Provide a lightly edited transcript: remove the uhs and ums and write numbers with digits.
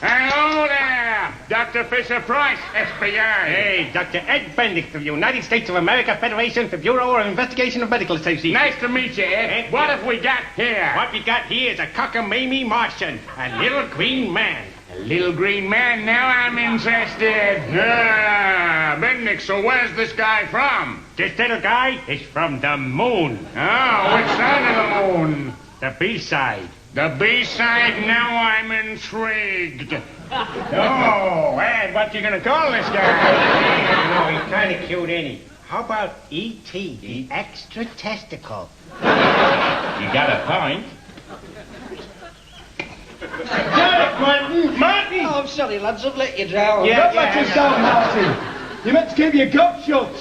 Hello there, Dr. Fisher-Price, FBI. Hey, Dr. Ed Bendick of the United States of America Federation for Bureau of Investigation of Medical Association. Nice to meet you, Ed. What have we got here? What we got here is a cockamamie Martian, a little green man. A little green man, now I'm interested. Bendick, so where's this guy from? This little guy is from the moon. Oh, which side of the moon? The B-side. The B-side? Now I'm intrigued. Oh, Ed, what you gonna call this guy? You know, he's kind of cute, ain't he? How about E.T., the extra testicle? You got a point. Martin! Oh, I'm sorry, lads. I've let you down. Don't let yourself, Martin. You meant to keep your gob shut.